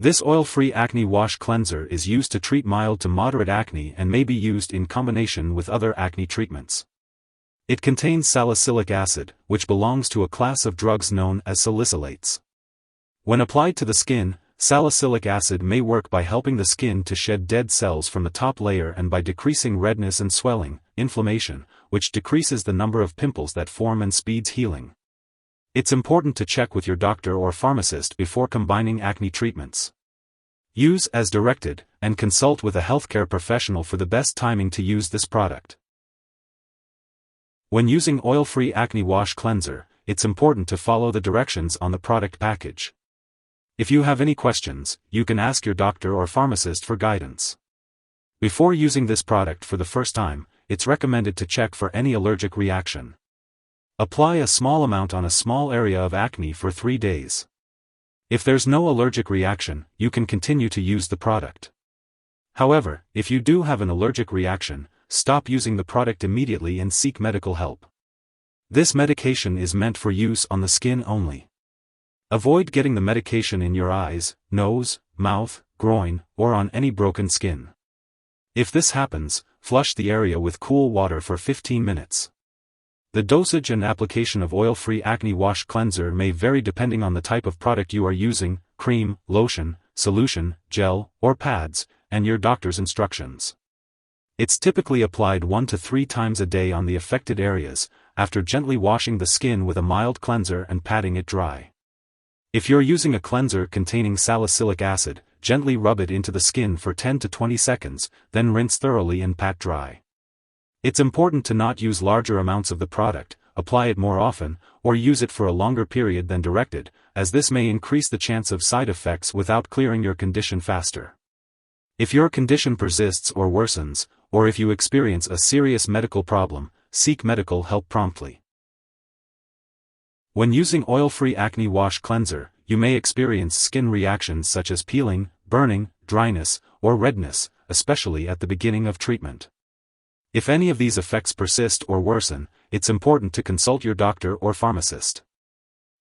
This oil-free acne wash cleanser is used to treat mild to moderate acne and may be used in combination with other acne treatments. It contains salicylic acid, which belongs to a class of drugs known as salicylates. When applied to the skin, salicylic acid may work by helping the skin to shed dead cells from the top layer and by decreasing redness and swelling, inflammation, which decreases the number of pimples that form and speeds healing. It's important to check with your doctor or pharmacist before combining acne treatments. Use as directed, and consult with a healthcare professional for the best timing to use this product. When using oil-free acne wash cleanser, it's important to follow the directions on the product package. If you have any questions, you can ask your doctor or pharmacist for guidance. Before using this product for the first time, it's recommended to check for any allergic reaction. Apply a small amount on a small area of acne for 3 days. If there's no allergic reaction, you can continue to use the product. However, if you do have an allergic reaction, stop using the product immediately and seek medical help. This medication is meant for use on the skin only. Avoid getting the medication in your eyes, nose, mouth, groin, or on any broken skin. If this happens, flush the area with cool water for 15 minutes. The dosage and application of oil-free acne wash cleanser may vary depending on the type of product you are using, cream, lotion, solution, gel, or pads, and your doctor's instructions. It's typically applied 1 to 3 times a day on the affected areas, after gently washing the skin with a mild cleanser and patting it dry. If you're using a cleanser containing salicylic acid, gently rub it into the skin for 10 to 20 seconds, then rinse thoroughly and pat dry. It's important to not use larger amounts of the product, apply it more often, or use it for a longer period than directed, as this may increase the chance of side effects without clearing your condition faster. If your condition persists or worsens, or if you experience a serious medical problem, seek medical help promptly. When using oil-free acne wash cleanser, you may experience skin reactions such as peeling, burning, dryness, or redness, especially at the beginning of treatment. If any of these effects persist or worsen, it's important to consult your doctor or pharmacist.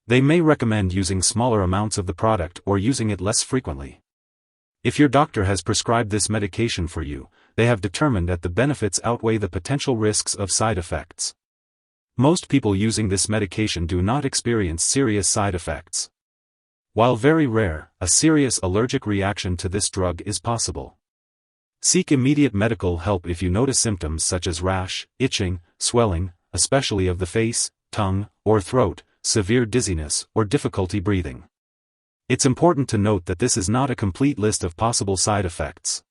They may recommend using smaller amounts of the product or using it less frequently. If your doctor has prescribed this medication for you, they have determined that the benefits outweigh the potential risks of side effects. Most people using this medication do not experience serious side effects. While very rare, a serious allergic reaction to this drug is possible. Seek immediate medical help if you notice symptoms such as rash, itching, swelling, especially of the face, tongue, or throat, severe dizziness, or difficulty breathing. It's important to note that this is not a complete list of possible side effects.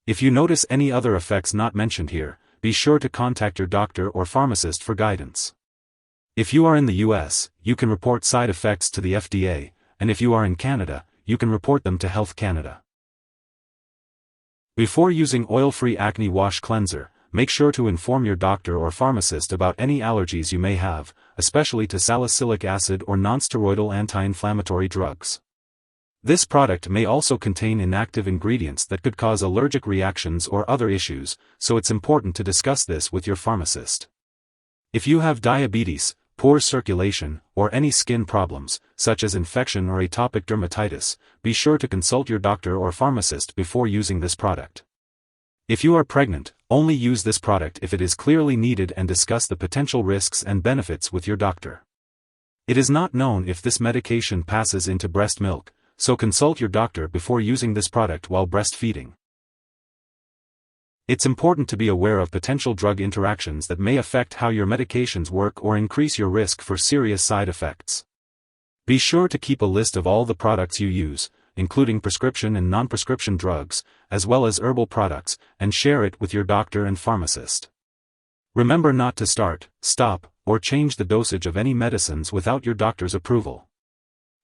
If you notice any other effects not mentioned here, be sure to contact your doctor or pharmacist for guidance. If you are in the US, you can report side effects to the FDA, and if you are in Canada, you can report them to Health Canada. Before using oil-free acne wash cleanser, make sure to inform your doctor or pharmacist about any allergies you may have, especially to salicylic acid or nonsteroidal anti-inflammatory drugs. This product may also contain inactive ingredients that could cause allergic reactions or other issues, so it's important to discuss this with your pharmacist. If you have diabetes, poor circulation, or any skin problems, such as infection or atopic dermatitis, be sure to consult your doctor or pharmacist before using this product. If you are pregnant, only use this product if it is clearly needed and discuss the potential risks and benefits with your doctor. It is not known if this medication passes into breast milk, so consult your doctor before using this product while breastfeeding. It's important to be aware of potential drug interactions that may affect how your medications work or increase your risk for serious side effects. Be sure to keep a list of all the products you use, including prescription and non-prescription drugs, as well as herbal products, and share it with your doctor and pharmacist. Remember not to start, stop, or change the dosage of any medicines without your doctor's approval.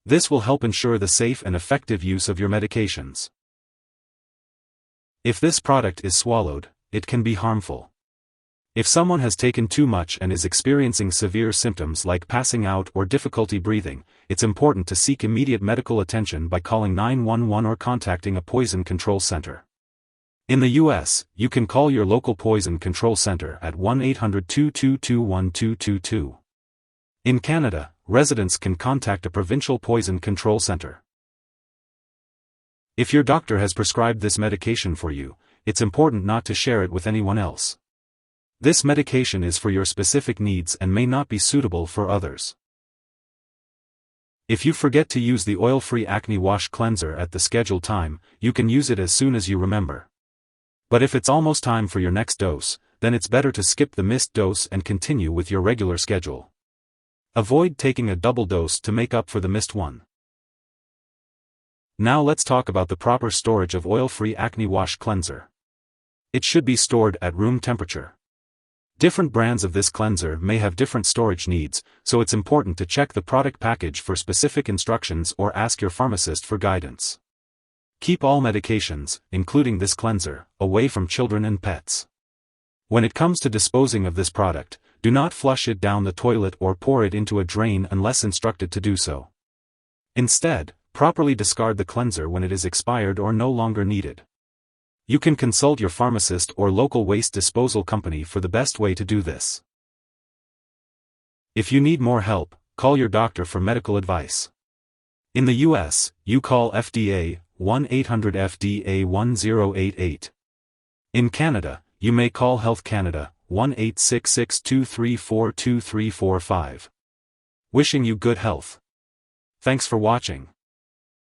This will help ensure the safe and effective use of your medications. If this product is swallowed, it can be harmful. If someone has taken too much and is experiencing severe symptoms like passing out or difficulty breathing, it's important to seek immediate medical attention by calling 911 or contacting a poison control center. In the US, you can call your local poison control center at 1-800-222-1222. In Canada, residents can contact a provincial poison control center. If your doctor has prescribed this medication for you, it's important not to share it with anyone else. This medication is for your specific needs and may not be suitable for others. If you forget to use the oil-free acne wash cleanser at the scheduled time, you can use it as soon as you remember. But if it's almost time for your next dose, then it's better to skip the missed dose and continue with your regular schedule. Avoid taking a double dose to make up for the missed one. Now let's talk about the proper storage of oil-free acne wash cleanser. It should be stored at room temperature. Different brands of this cleanser may have different storage needs, so it's important to check the product package for specific instructions or ask your pharmacist for guidance. Keep all medications, including this cleanser, away from children and pets. When it comes to disposing of this product, do not flush it down the toilet or pour it into a drain unless instructed to do so. Instead, properly discard the cleanser when it is expired or no longer needed. You can consult your pharmacist or local waste disposal company for the best way to do this. If you need more help, call your doctor for medical advice. In the US, you call FDA 1-800-FDA-1088. In Canada, you may call Health Canada 1-866-234-2345. Wishing you good health. Thanks for watching.